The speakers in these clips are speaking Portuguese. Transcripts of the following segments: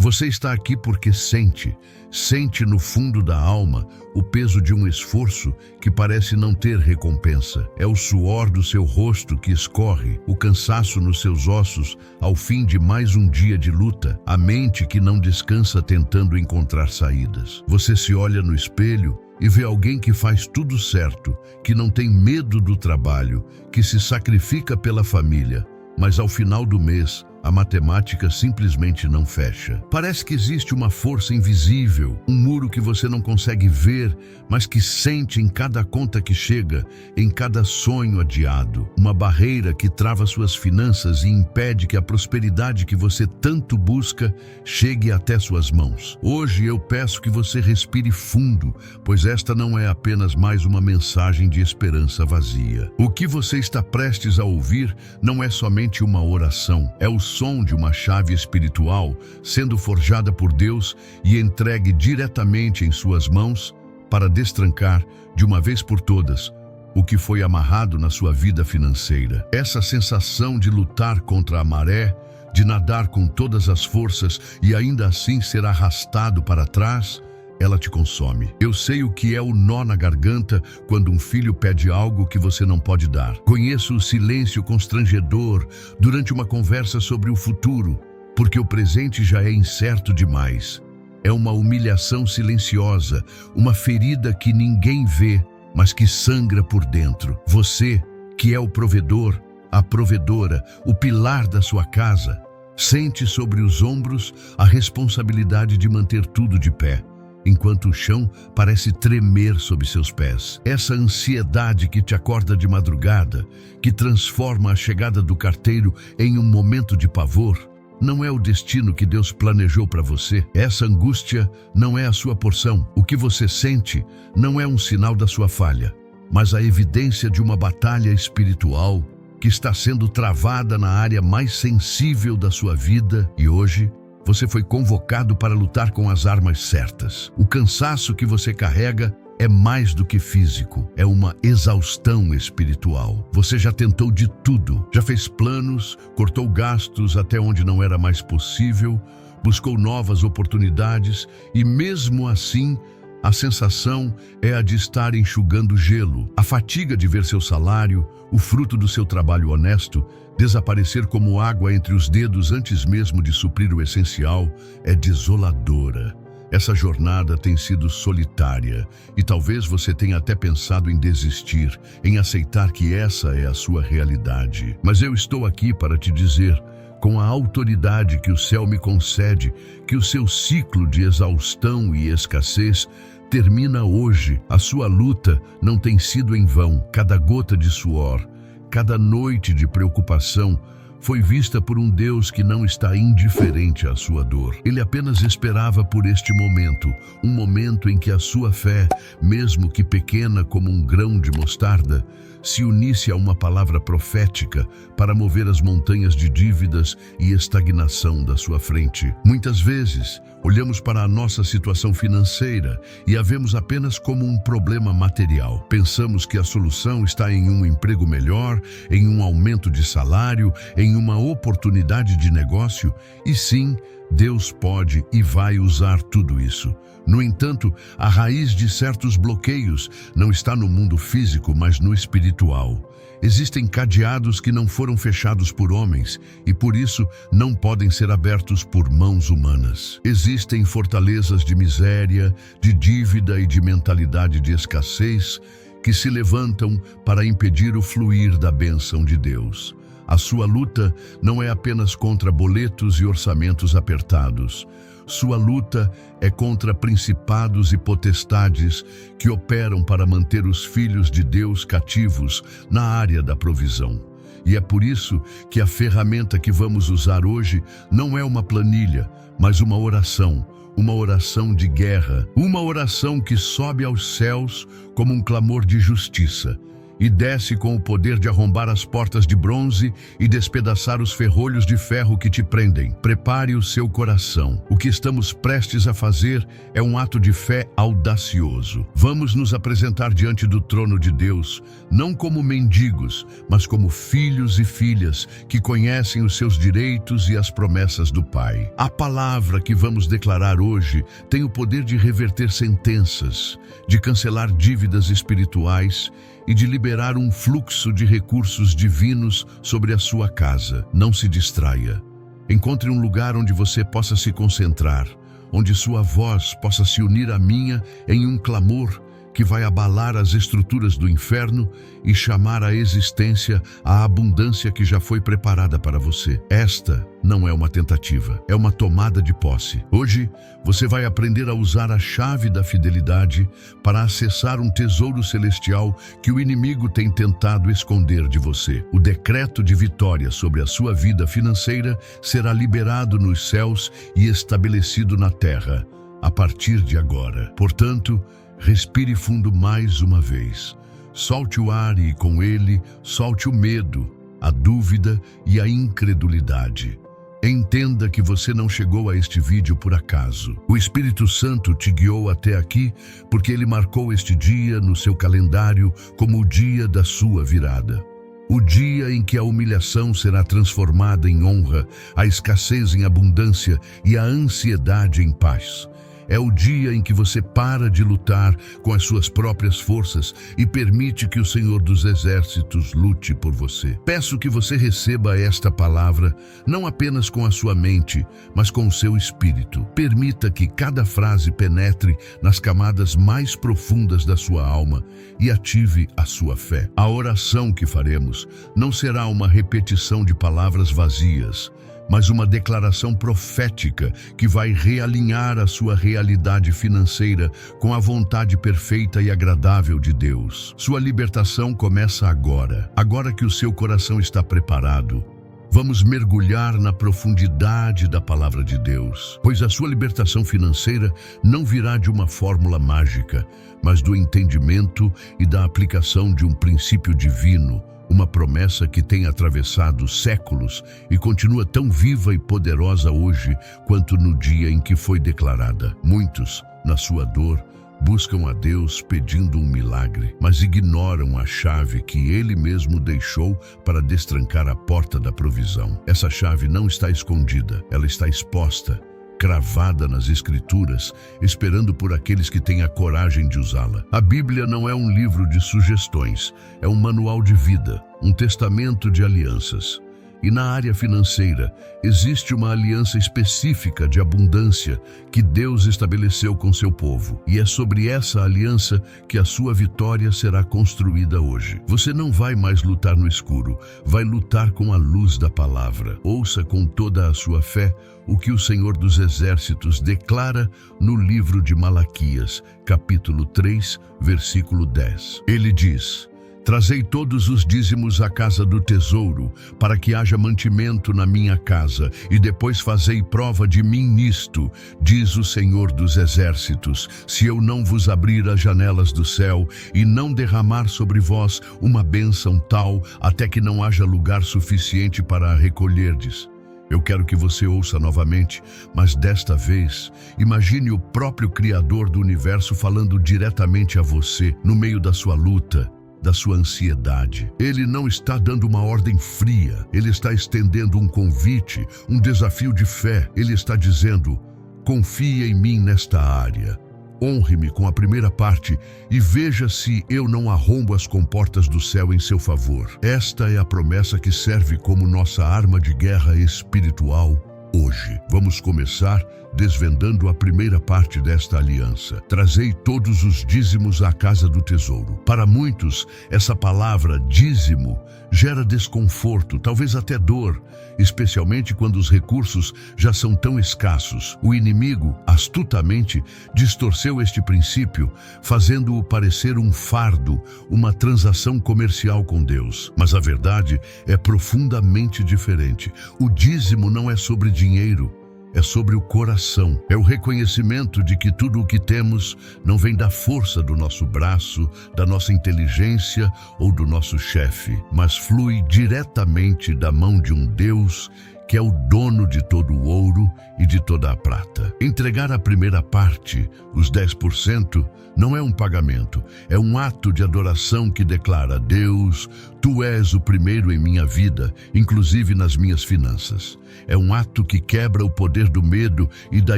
Você está aqui porque sente no fundo da alma o peso de um esforço que parece não ter recompensa. É o suor do seu rosto que escorre, o cansaço nos seus ossos ao fim de mais um dia de luta, a mente que não descansa tentando encontrar saídas. Você se olha no espelho e vê alguém que faz tudo certo, que não tem medo do trabalho, que se sacrifica pela família, mas ao final do mês, a matemática simplesmente não fecha. Parece que existe uma força invisível, um muro que você não consegue ver, mas que sente em cada conta que chega, em cada sonho adiado. Uma barreira que trava suas finanças e impede que a prosperidade que você tanto busca chegue até suas mãos. Hoje eu peço que você respire fundo, pois esta não é apenas mais uma mensagem de esperança vazia. O que você está prestes a ouvir não é somente uma oração, é o som de uma chave espiritual sendo forjada por Deus e entregue diretamente em suas mãos para destrancar, de uma vez por todas, o que foi amarrado na sua vida financeira. Essa sensação de lutar contra a maré, de nadar com todas as forças e ainda assim ser arrastado para trás, ela te consome. Eu sei o que é o nó na garganta quando um filho pede algo que você não pode dar. Conheço o silêncio constrangedor durante uma conversa sobre o futuro, porque o presente já é incerto demais. É uma humilhação silenciosa, uma ferida que ninguém vê, mas que sangra por dentro. Você, que é o provedor, a provedora, o pilar da sua casa, sente sobre os ombros a responsabilidade de manter tudo de pé, enquanto o chão parece tremer sob seus pés. Essa ansiedade que te acorda de madrugada, que transforma a chegada do carteiro em um momento de pavor, não é o destino que Deus planejou para você. Essa angústia não é a sua porção. O que você sente não é um sinal da sua falha, mas a evidência de uma batalha espiritual que está sendo travada na área mais sensível da sua vida. E hoje, você foi convocado para lutar com as armas certas. O cansaço que você carrega é mais do que físico, é uma exaustão espiritual. Você já tentou de tudo, já fez planos, cortou gastos até onde não era mais possível, buscou novas oportunidades e mesmo assim, a sensação é a de estar enxugando gelo. A fatiga de ver seu salário, o fruto do seu trabalho honesto, desaparecer como água entre os dedos antes mesmo de suprir o essencial, é desoladora. Essa jornada tem sido solitária e talvez você tenha até pensado em desistir, em aceitar que essa é a sua realidade. Mas eu estou aqui para te dizer, com a autoridade que o céu me concede, que o seu ciclo de exaustão e escassez termina hoje. A sua luta não tem sido em vão. Cada gota de suor, cada noite de preocupação foi vista por um Deus que não está indiferente à sua dor. Ele apenas esperava por este momento, um momento em que a sua fé, mesmo que pequena como um grão de mostarda, se unisse a uma palavra profética para mover as montanhas de dívidas e estagnação da sua frente. Muitas vezes, olhamos para a nossa situação financeira e a vemos apenas como um problema material. Pensamos que a solução está em um emprego melhor, em um aumento de salário, em uma oportunidade de negócio, e sim, Deus pode e vai usar tudo isso. No entanto, a raiz de certos bloqueios não está no mundo físico, mas no espiritual. Existem cadeados que não foram fechados por homens e por isso não podem ser abertos por mãos humanas. Existem fortalezas de miséria, de dívida e de mentalidade de escassez que se levantam para impedir o fluir da bênção de Deus. A sua luta não é apenas contra boletos e orçamentos apertados. Sua luta é contra principados e potestades que operam para manter os filhos de Deus cativos na área da provisão. E é por isso que a ferramenta que vamos usar hoje não é uma planilha, mas uma oração de guerra, uma oração que sobe aos céus como um clamor de justiça e desce com o poder de arrombar as portas de bronze e despedaçar os ferrolhos de ferro que te prendem. Prepare o seu coração. O que estamos prestes a fazer é um ato de fé audacioso. Vamos nos apresentar diante do trono de Deus, não como mendigos, mas como filhos e filhas que conhecem os seus direitos e as promessas do Pai. A palavra que vamos declarar hoje tem o poder de reverter sentenças, de cancelar dívidas espirituais e de liberar um fluxo de recursos divinos sobre a sua casa. Não se distraia. Encontre um lugar onde você possa se concentrar, onde sua voz possa se unir à minha em um clamor que vai abalar as estruturas do inferno e chamar à existência a abundância que já foi preparada para você. Esta não é uma tentativa, é uma tomada de posse. Hoje, você vai aprender a usar a chave da fidelidade para acessar um tesouro celestial que o inimigo tem tentado esconder de você. O decreto de vitória sobre a sua vida financeira será liberado nos céus e estabelecido na terra a partir de agora. Portanto, respire fundo mais uma vez. Solte o ar e, com ele, solte o medo, a dúvida e a incredulidade. Entenda que você não chegou a este vídeo por acaso. O Espírito Santo te guiou até aqui porque ele marcou este dia no seu calendário como o dia da sua virada. O dia em que a humilhação será transformada em honra, a escassez em abundância e a ansiedade em paz. É o dia em que você para de lutar com as suas próprias forças e permite que o Senhor dos Exércitos lute por você. Peço que você receba esta palavra não apenas com a sua mente, mas com o seu espírito. Permita que cada frase penetre nas camadas mais profundas da sua alma e ative a sua fé. A oração que faremos não será uma repetição de palavras vazias, mas uma declaração profética que vai realinhar a sua realidade financeira com a vontade perfeita e agradável de Deus. Sua libertação começa agora. Agora que o seu coração está preparado, vamos mergulhar na profundidade da palavra de Deus, pois a sua libertação financeira não virá de uma fórmula mágica, mas do entendimento e da aplicação de um princípio divino, uma promessa que tem atravessado séculos e continua tão viva e poderosa hoje quanto no dia em que foi declarada. Muitos, na sua dor, buscam a Deus pedindo um milagre, mas ignoram a chave que Ele mesmo deixou para destrancar a porta da provisão. Essa chave não está escondida, ela está exposta, cravada nas Escrituras, esperando por aqueles que têm a coragem de usá-la. A Bíblia não é um livro de sugestões, é um manual de vida, um testamento de alianças. E na área financeira, existe uma aliança específica de abundância que Deus estabeleceu com seu povo. E é sobre essa aliança que a sua vitória será construída hoje. Você não vai mais lutar no escuro, vai lutar com a luz da palavra. Ouça com toda a sua fé o que o Senhor dos Exércitos declara no livro de Malaquias, capítulo 3, versículo 10. Ele diz: Trazei todos os dízimos à casa do tesouro, para que haja mantimento na minha casa, e depois fazei prova de mim nisto, diz o Senhor dos Exércitos, se eu não vos abrir as janelas do céu e não derramar sobre vós uma bênção tal, até que não haja lugar suficiente para a recolherdes. Eu quero que você ouça novamente, mas desta vez, imagine o próprio Criador do universo falando diretamente a você, no meio da sua luta, da sua ansiedade. Ele não está dando uma ordem fria, ele está estendendo um convite, um desafio de fé. Ele está dizendo: confie em mim nesta área. Honre-me com a primeira parte e veja se eu não arrombo as comportas do céu em seu favor. Esta é a promessa que serve como nossa arma de guerra espiritual hoje. Vamos começar desvendando a primeira parte desta aliança. Trazei todos os dízimos à casa do tesouro. Para muitos, essa palavra dízimo gera desconforto, talvez até dor, especialmente quando os recursos já são tão escassos. O inimigo, astutamente, distorceu este princípio, fazendo-o parecer um fardo, uma transação comercial com Deus. Mas a verdade é profundamente diferente. O dízimo não é sobre dinheiro, é sobre o coração. É o reconhecimento de que tudo o que temos não vem da força do nosso braço, da nossa inteligência ou do nosso chefe, mas flui diretamente da mão de um Deus que é o dono de todo o ouro e de toda a prata. Entregar a primeira parte, os 10%, não é um pagamento, é um ato de adoração que declara: Deus, Tu és o primeiro em minha vida, inclusive nas minhas finanças. É um ato que quebra o poder do medo e da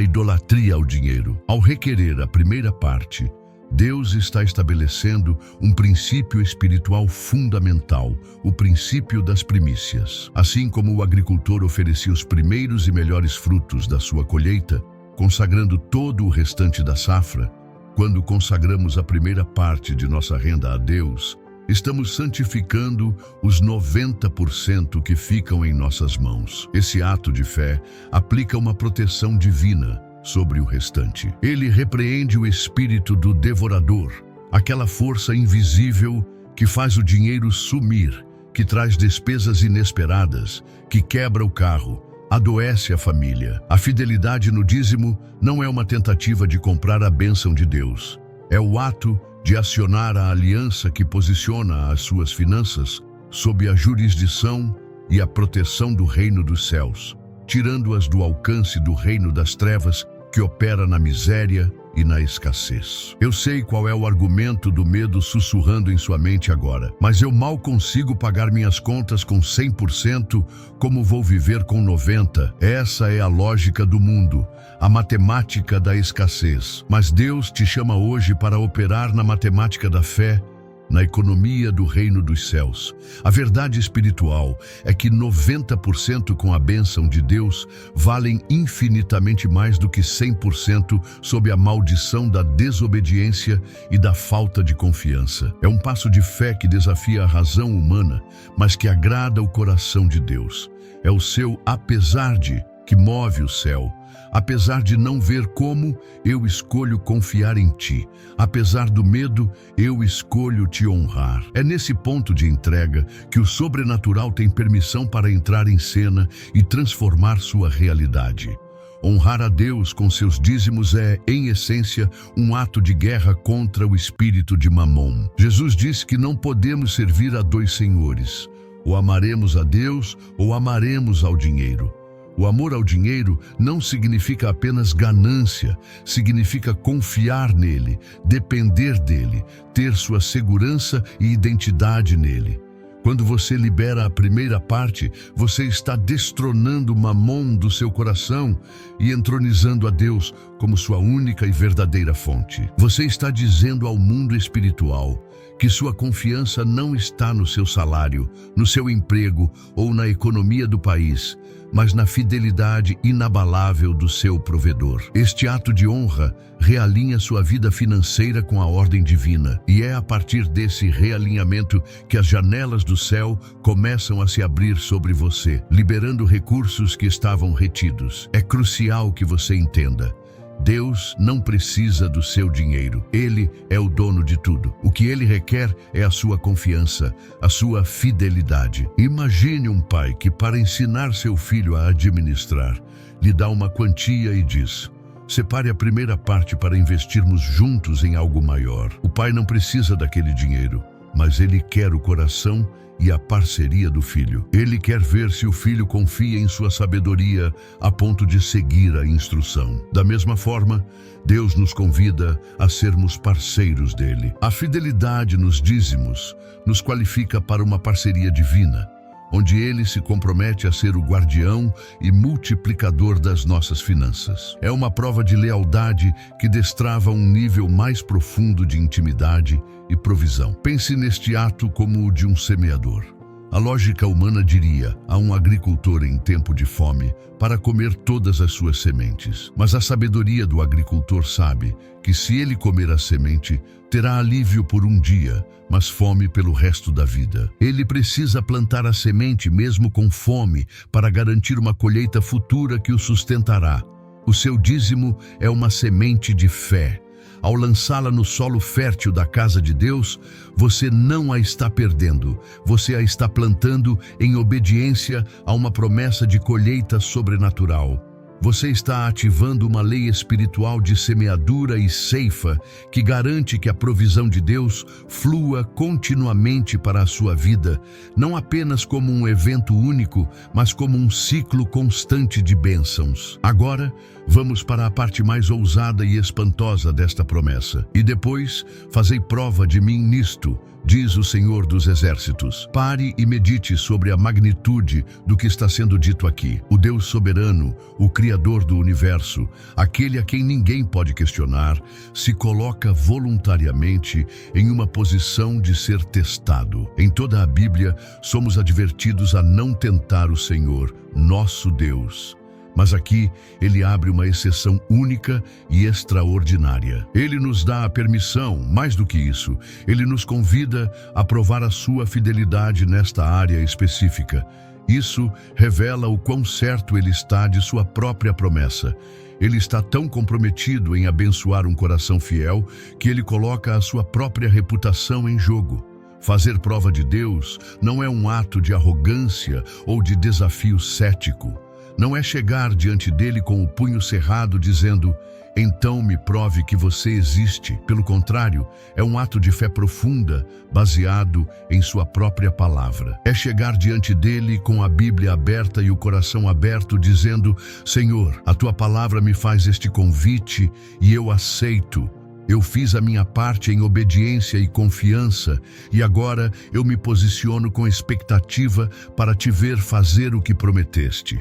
idolatria ao dinheiro. Ao requerer a primeira parte, Deus está estabelecendo um princípio espiritual fundamental, o princípio das primícias. Assim como o agricultor oferecia os primeiros e melhores frutos da sua colheita, consagrando todo o restante da safra, quando consagramos a primeira parte de nossa renda a Deus, estamos santificando os 90% que ficam em nossas mãos. Esse ato de fé aplica uma proteção divina sobre o restante. Ele repreende o espírito do devorador, aquela força invisível que faz o dinheiro sumir, que traz despesas inesperadas, que quebra o carro, adoece a família. A fidelidade no dízimo não é uma tentativa de comprar a bênção de Deus. É o ato de acionar a aliança que posiciona as suas finanças sob a jurisdição e a proteção do reino dos céus, tirando-as do alcance do reino das trevas que opera na miséria e na escassez. Eu sei qual é o argumento do medo sussurrando em sua mente agora, mas eu mal consigo pagar minhas contas com 100%, como vou viver com 90%? Essa é a lógica do mundo, a matemática da escassez. Mas Deus te chama hoje para operar na matemática da fé, na economia do reino dos céus. A verdade espiritual é que 90% com a bênção de Deus valem infinitamente mais do que 100% sob a maldição da desobediência e da falta de confiança. É um passo de fé que desafia a razão humana, mas que agrada o coração de Deus. É o seu apesar de que move o céu. Apesar de não ver como, eu escolho confiar em Ti. Apesar do medo, eu escolho Te honrar. É nesse ponto de entrega que o sobrenatural tem permissão para entrar em cena e transformar sua realidade. Honrar a Deus com seus dízimos é, em essência, um ato de guerra contra o espírito de Mamon. Jesus disse que não podemos servir a dois senhores. Ou amaremos a Deus ou amaremos ao dinheiro. O amor ao dinheiro não significa apenas ganância, significa confiar nele, depender dele, ter sua segurança e identidade nele. Quando você libera a primeira parte, você está destronando Mamon do seu coração e entronizando a Deus como sua única e verdadeira fonte. Você está dizendo ao mundo espiritual que sua confiança não está no seu salário, no seu emprego ou na economia do país, mas na fidelidade inabalável do seu provedor. Este ato de honra realinha sua vida financeira com a ordem divina, e é a partir desse realinhamento que as janelas do céu começam a se abrir sobre você, liberando recursos que estavam retidos. É crucial que você entenda: Deus não precisa do seu dinheiro. Ele é o dono de tudo. O que Ele requer é a sua confiança, a sua fidelidade. Imagine um pai que, para ensinar seu filho a administrar, lhe dá uma quantia e diz: separe a primeira parte para investirmos juntos em algo maior. O pai não precisa daquele dinheiro, mas ele quer o coração e a parceria do filho. Ele quer ver se o filho confia em sua sabedoria a ponto de seguir a instrução. Da mesma forma, Deus nos convida a sermos parceiros dele. A fidelidade nos dízimos nos qualifica para uma parceria divina, onde ele se compromete a ser o guardião e multiplicador das nossas finanças. É uma prova de lealdade que destrava um nível mais profundo de intimidade e provisão. Pense neste ato como o de um semeador. A lógica humana diria a um agricultor em tempo de fome para comer todas as suas sementes. Mas a sabedoria do agricultor sabe que se ele comer a semente, terá alívio por um dia, mas fome pelo resto da vida. Ele precisa plantar a semente mesmo com fome para garantir uma colheita futura que o sustentará. O seu dízimo é uma semente de fé. Ao lançá-la no solo fértil da casa de Deus, você não a está perdendo, você a está plantando em obediência a uma promessa de colheita sobrenatural. Você está ativando uma lei espiritual de semeadura e ceifa que garante que a provisão de Deus flua continuamente para a sua vida, não apenas como um evento único, mas como um ciclo constante de bênçãos. Agora, vamos para a parte mais ousada e espantosa desta promessa. E depois, fazei prova de mim nisto, diz o Senhor dos Exércitos. Pare e medite sobre a magnitude do que está sendo dito aqui. O Deus soberano, o Criador do universo, aquele a quem ninguém pode questionar, se coloca voluntariamente em uma posição de ser testado. Em toda a Bíblia, somos advertidos a não tentar o Senhor, nosso Deus. Mas aqui, ele abre uma exceção única e extraordinária. Ele nos dá a permissão, mais do que isso, ele nos convida a provar a sua fidelidade nesta área específica. Isso revela o quão certo ele está de sua própria promessa. Ele está tão comprometido em abençoar um coração fiel que ele coloca a sua própria reputação em jogo. Fazer prova de Deus não é um ato de arrogância ou de desafio cético. Não é chegar diante dele com o punho cerrado dizendo, então me prove que você existe. Pelo contrário, é um ato de fé profunda, baseado em sua própria palavra. É chegar diante dele com a Bíblia aberta e o coração aberto, dizendo, Senhor, a tua palavra me faz este convite e eu aceito. Eu fiz a minha parte em obediência e confiança, e agora eu me posiciono com expectativa para te ver fazer o que prometeste.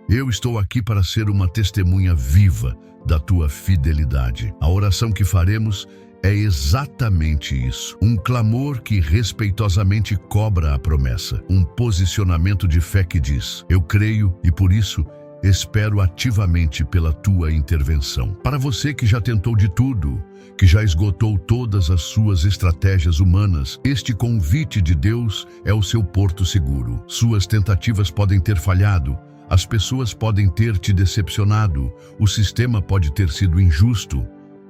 Eu estou aqui para ser uma testemunha viva da tua fidelidade. A oração que faremos é exatamente isso. Um clamor que respeitosamente cobra a promessa. Um posicionamento de fé que diz, eu creio e por isso espero ativamente pela tua intervenção. Para você que já tentou de tudo, que já esgotou todas as suas estratégias humanas, este convite de Deus é o seu porto seguro. Suas tentativas podem ter falhado, as pessoas podem ter te decepcionado, o sistema pode ter sido injusto,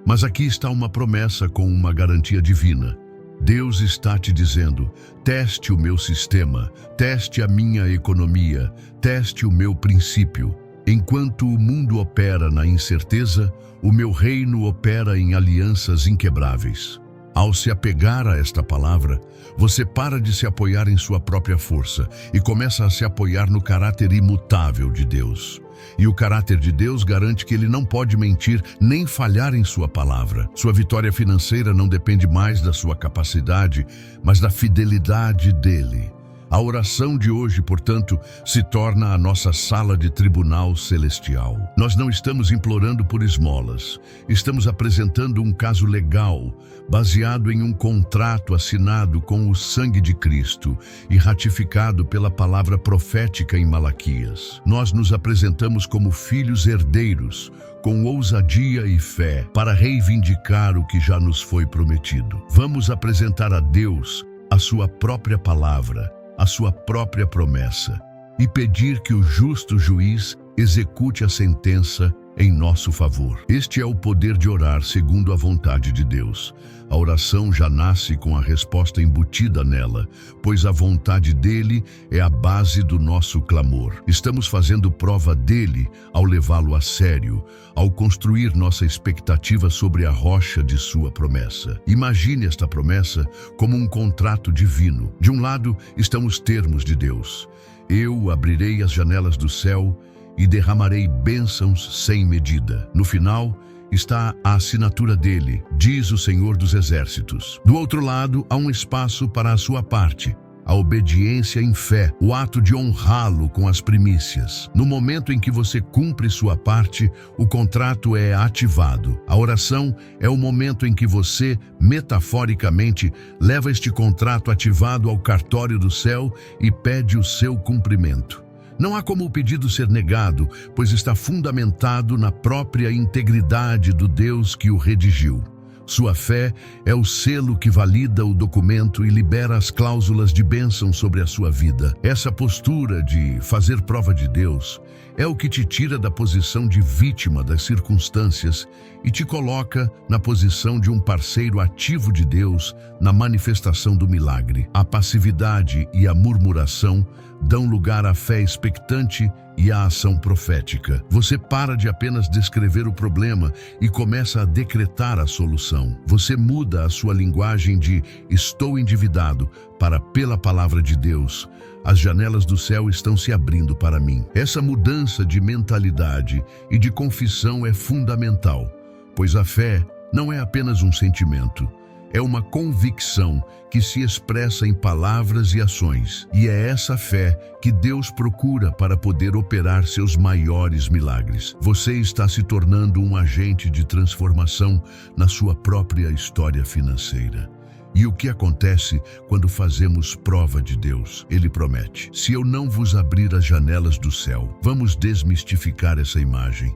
mas aqui está uma promessa com uma garantia divina. Deus está te dizendo, teste o meu sistema, teste a minha economia, teste o meu princípio. Enquanto o mundo opera na incerteza, o meu reino opera em alianças inquebráveis. Ao se apegar a esta palavra, você para de se apoiar em sua própria força e começa a se apoiar no caráter imutável de Deus. E o caráter de Deus garante que ele não pode mentir nem falhar em sua palavra. Sua vitória financeira não depende mais da sua capacidade, mas da fidelidade dele. A oração de hoje, portanto, se torna a nossa sala de tribunal celestial. Nós não estamos implorando por esmolas. Estamos apresentando um caso legal, baseado em um contrato assinado com o sangue de Cristo e ratificado pela palavra profética em Malaquias. Nós nos apresentamos como filhos herdeiros, com ousadia e fé, para reivindicar o que já nos foi prometido. Vamos apresentar a Deus a sua própria palavra, a sua própria promessa, e pedir que o justo juiz execute a sentença em nosso favor. Este é o poder de orar segundo a vontade de Deus. A oração já nasce com a resposta embutida nela, pois a vontade dele é a base do nosso clamor. Estamos fazendo prova dele ao levá-lo a sério, ao construir nossa expectativa sobre a rocha de sua promessa. Imagine esta promessa como um contrato divino. De um lado estão os termos de Deus. Eu abrirei as janelas do céu e derramarei bênçãos sem medida. No final, está a assinatura dele, diz o Senhor dos Exércitos. Do outro lado, há um espaço para a sua parte, a obediência em fé, o ato de honrá-lo com as primícias. No momento em que você cumpre sua parte, o contrato é ativado. A oração é o momento em que você, metaforicamente, leva este contrato ativado ao cartório do céu e pede o seu cumprimento. Não há como o pedido ser negado, pois está fundamentado na própria integridade do Deus que o redigiu. Sua fé é o selo que valida o documento e libera as cláusulas de bênção sobre a sua vida. Essa postura de fazer prova de Deus é o que te tira da posição de vítima das circunstâncias e te coloca na posição de um parceiro ativo de Deus na manifestação do milagre. A passividade e a murmuração dão lugar à fé expectante e a ação profética. Você para de apenas descrever o problema e começa a decretar a solução. Você muda a sua linguagem de "estou endividado" para "pela palavra de Deus, as janelas do céu estão se abrindo para mim". Essa mudança de mentalidade e de confissão é fundamental, pois a fé não é apenas um sentimento. É uma convicção que se expressa em palavras e ações. E é essa fé que Deus procura para poder operar seus maiores milagres. Você está se tornando um agente de transformação na sua própria história financeira. E o que acontece quando fazemos prova de Deus? Ele promete: "Se eu não vos abrir as janelas do céu". Vamos desmistificar essa imagem.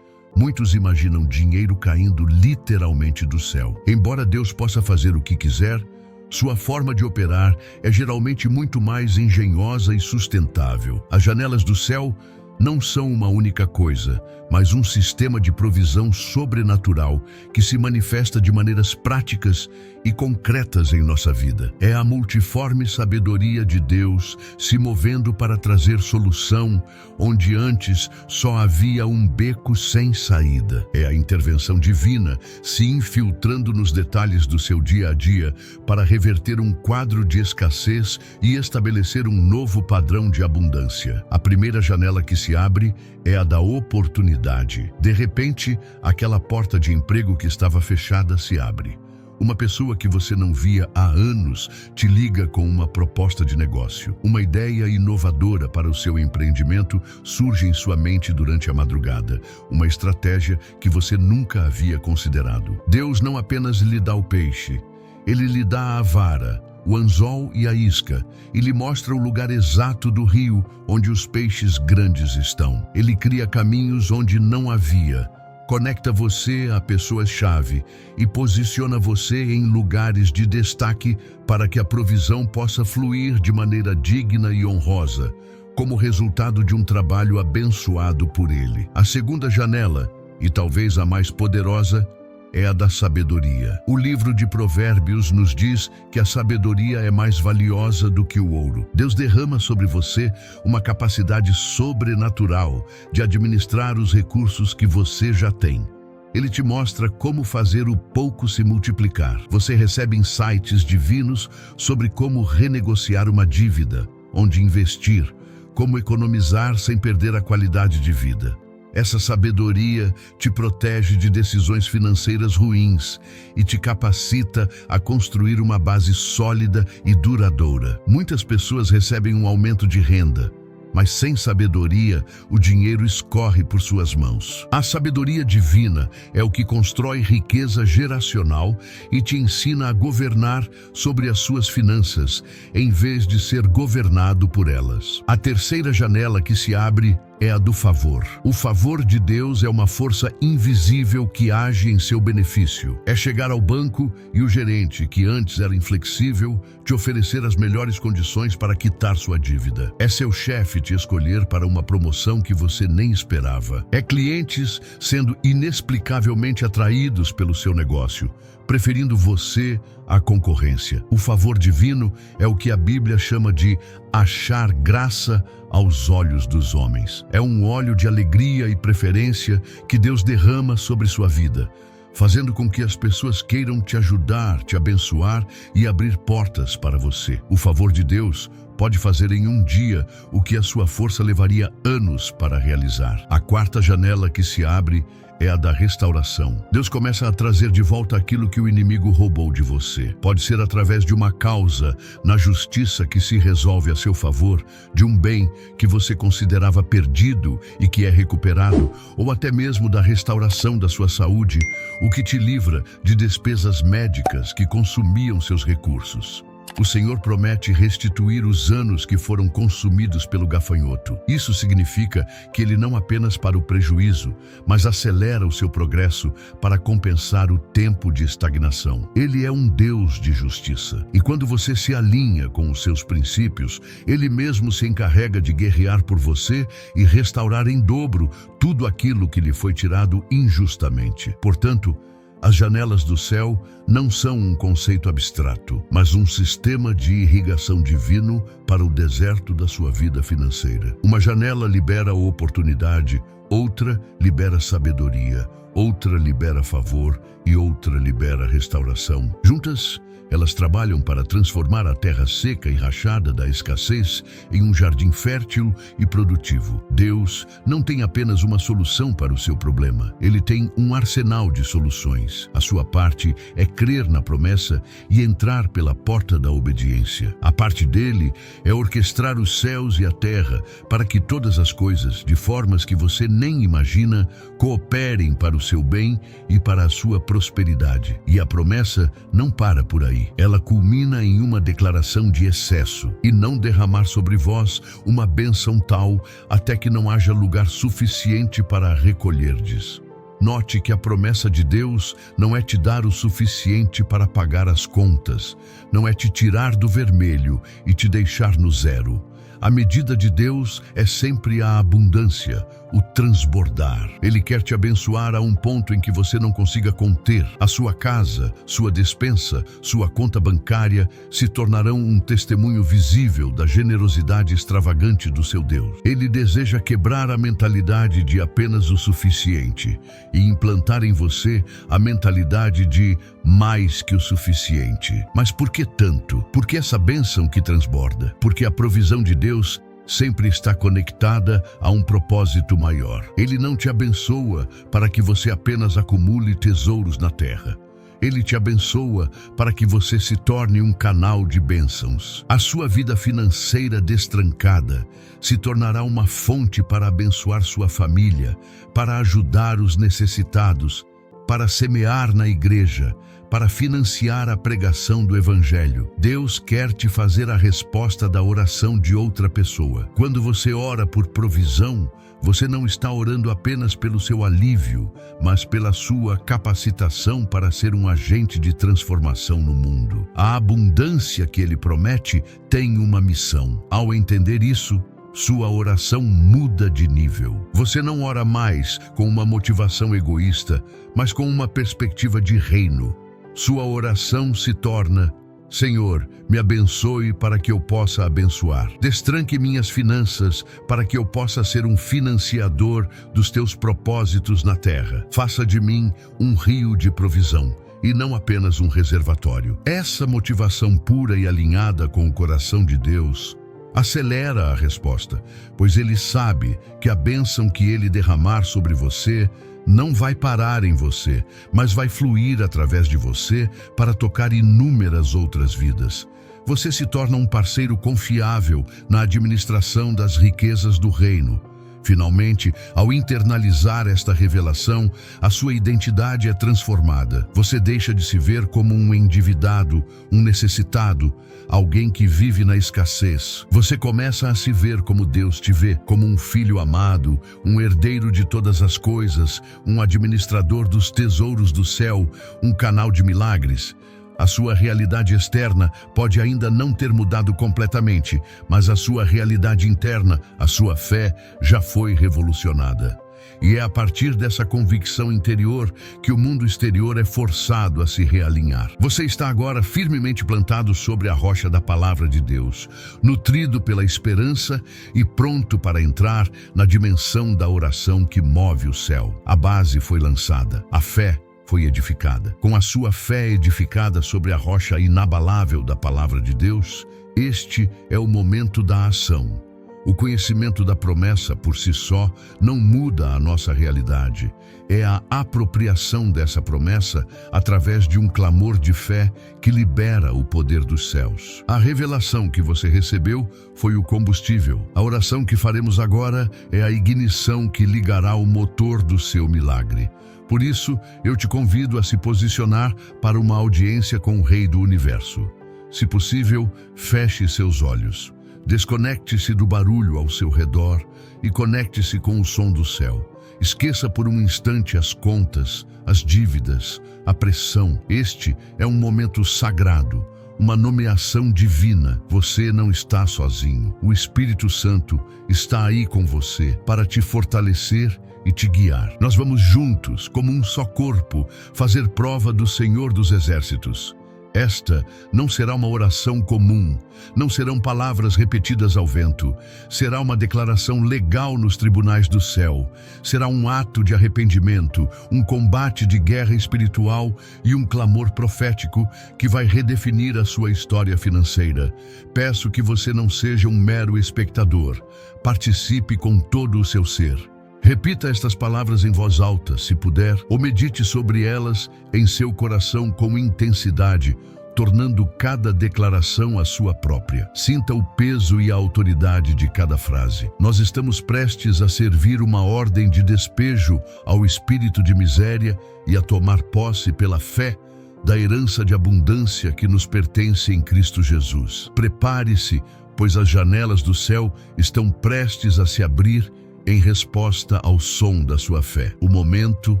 Muitos imaginam dinheiro caindo literalmente do céu. Embora Deus possa fazer o que quiser, sua forma de operar é geralmente muito mais engenhosa e sustentável. As janelas do céu não são uma única coisa, mas um sistema de provisão sobrenatural que se manifesta de maneiras práticas e concretas em nossa vida. É a multiforme sabedoria de Deus se movendo para trazer solução onde antes só havia um beco sem saída. É a intervenção divina se infiltrando nos detalhes do seu dia a dia para reverter um quadro de escassez e estabelecer um novo padrão de abundância. A primeira janela que se abre é a da oportunidade. De repente, aquela porta de emprego que estava fechada se abre. Uma pessoa que você não via há anos te liga com uma proposta de negócio. Uma ideia inovadora para o seu empreendimento surge em sua mente durante a madrugada. Uma estratégia que você nunca havia considerado. Deus não apenas lhe dá o peixe, Ele lhe dá a vara, o anzol e a isca, e lhe mostra o lugar exato do rio onde os peixes grandes estão. Ele cria caminhos onde não havia, conecta você a pessoas-chave e posiciona você em lugares de destaque para que a provisão possa fluir de maneira digna e honrosa, como resultado de um trabalho abençoado por Ele. A segunda janela, e talvez a mais poderosa, é a da sabedoria. O livro de Provérbios nos diz que a sabedoria é mais valiosa do que o ouro. Deus derrama sobre você uma capacidade sobrenatural de administrar os recursos que você já tem. Ele te mostra como fazer o pouco se multiplicar. Você recebe insights divinos sobre como renegociar uma dívida, onde investir, como economizar sem perder a qualidade de vida. Essa sabedoria te protege de decisões financeiras ruins e te capacita a construir uma base sólida e duradoura. Muitas pessoas recebem um aumento de renda, mas sem sabedoria, o dinheiro escorre por suas mãos. A sabedoria divina é o que constrói riqueza geracional e te ensina a governar sobre as suas finanças, em vez de ser governado por elas. A terceira janela que se abre é a do favor. O favor de Deus é uma força invisível que age em seu benefício. É chegar ao banco e o gerente, que antes era inflexível, te oferecer as melhores condições para quitar sua dívida. É seu chefe te escolher para uma promoção que você nem esperava. É clientes sendo inexplicavelmente atraídos pelo seu negócio, preferindo você à concorrência. O favor divino é o que a Bíblia chama de achar graça aos olhos dos homens. É um óleo de alegria e preferência que Deus derrama sobre sua vida, fazendo com que as pessoas queiram te ajudar, te abençoar e abrir portas para você. O favor de Deus pode fazer em um dia o que a sua força levaria anos para realizar. A quarta janela que se abre é a da restauração. Deus começa a trazer de volta aquilo que o inimigo roubou de você. Pode ser através de uma causa na justiça que se resolve a seu favor, de um bem que você considerava perdido e que é recuperado, ou até mesmo da restauração da sua saúde, o que te livra de despesas médicas que consumiam seus recursos. O Senhor promete restituir os anos que foram consumidos pelo gafanhoto. Isso significa que Ele não apenas para o prejuízo, mas acelera o seu progresso para compensar o tempo de estagnação. Ele é um Deus de justiça. E quando você se alinha com os seus princípios, Ele mesmo se encarrega de guerrear por você e restaurar em dobro tudo aquilo que lhe foi tirado injustamente. Portanto, As janelas do céu não são um conceito abstrato, mas um sistema de irrigação divino para o deserto da sua vida financeira. Uma janela libera oportunidade, outra libera sabedoria, outra libera favor e outra libera restauração. Juntas, elas trabalham para transformar a terra seca e rachada da escassez em um jardim fértil e produtivo. Deus não tem apenas uma solução para o seu problema. Ele tem um arsenal de soluções. A sua parte é crer na promessa e entrar pela porta da obediência. A parte dele é orquestrar os céus e a terra para que todas as coisas, de formas que você nem imagina, cooperem para o seu bem e para a sua prosperidade. E a promessa não para por aí. Ela culmina em uma declaração de excesso: e não derramar sobre vós uma bênção tal, até que não haja lugar suficiente para recolherdes. Note que a promessa de Deus não é te dar o suficiente para pagar as contas, não é te tirar do vermelho e te deixar no zero. A medida de Deus é sempre a abundância, o transbordar. Ele quer te abençoar a um ponto em que você não consiga conter. A sua casa, sua despensa, sua conta bancária se tornarão um testemunho visível da generosidade extravagante do seu Deus. Ele deseja quebrar a mentalidade de apenas o suficiente e implantar em você a mentalidade de mais que o suficiente. Mas por que tanto? Por que essa bênção que transborda? Porque a provisão de Deus sempre está conectada a um propósito maior. Ele não te abençoa para que você apenas acumule tesouros na terra. Ele te abençoa para que você se torne um canal de bênçãos. A sua vida financeira destrancada se tornará uma fonte para abençoar sua família, para ajudar os necessitados, para semear na igreja, para financiar a pregação do Evangelho. Deus quer te fazer a resposta da oração de outra pessoa. Quando você ora por provisão, você não está orando apenas pelo seu alívio, mas pela sua capacitação para ser um agente de transformação no mundo. A abundância que Ele promete tem uma missão. Ao entender isso, sua oração muda de nível. Você não ora mais com uma motivação egoísta, mas com uma perspectiva de reino. Sua oração se torna: Senhor, me abençoe para que eu possa abençoar. Destranque minhas finanças para que eu possa ser um financiador dos teus propósitos na terra. Faça de mim um rio de provisão e não apenas um reservatório. Essa motivação pura e alinhada com o coração de Deus acelera a resposta, pois Ele sabe que a bênção que Ele derramar sobre você não vai parar em você, mas vai fluir através de você para tocar inúmeras outras vidas. Você se torna um parceiro confiável na administração das riquezas do reino. Finalmente, ao internalizar esta revelação, a sua identidade é transformada. Você deixa de se ver como um endividado, um necessitado, alguém que vive na escassez. Você começa a se ver como Deus te vê, como um filho amado, um herdeiro de todas as coisas, um administrador dos tesouros do céu, um canal de milagres. A sua realidade externa pode ainda não ter mudado completamente, mas a sua realidade interna, a sua fé, já foi revolucionada. E é a partir dessa convicção interior que o mundo exterior é forçado a se realinhar. Você está agora firmemente plantado sobre a rocha da palavra de Deus, nutrido pela esperança e pronto para entrar na dimensão da oração que move o céu. A base foi lançada, a fé foi edificada. Com a sua fé edificada sobre a rocha inabalável da palavra de Deus, este é o momento da ação. O conhecimento da promessa por si só não muda a nossa realidade. É a apropriação dessa promessa através de um clamor de fé que libera o poder dos céus. A revelação que você recebeu foi o combustível. A oração que faremos agora é a ignição que ligará o motor do seu milagre. Por isso, eu te convido a se posicionar para uma audiência com o Rei do Universo. Se possível, feche seus olhos. Desconecte-se do barulho ao seu redor e conecte-se com o som do céu. Esqueça por um instante as contas, as dívidas, a pressão. Este é um momento sagrado, uma nomeação divina. Você não está sozinho. O Espírito Santo está aí com você para te fortalecer e te guiar. Nós vamos juntos, como um só corpo, fazer prova do Senhor dos Exércitos. Esta não será uma oração comum, não serão palavras repetidas ao vento, será uma declaração legal nos tribunais do céu, será um ato de arrependimento, um combate de guerra espiritual e um clamor profético que vai redefinir a sua história financeira. Peço que você não seja um mero espectador, participe com todo o seu ser. Repita estas palavras em voz alta, se puder, ou medite sobre elas em seu coração com intensidade, tornando cada declaração a sua própria. Sinta o peso e a autoridade de cada frase. Nós estamos prestes a servir uma ordem de despejo ao espírito de miséria e a tomar posse pela fé da herança de abundância que nos pertence em Cristo Jesus. Prepare-se, pois as janelas do céu estão prestes a se abrir em resposta ao som da sua fé. O momento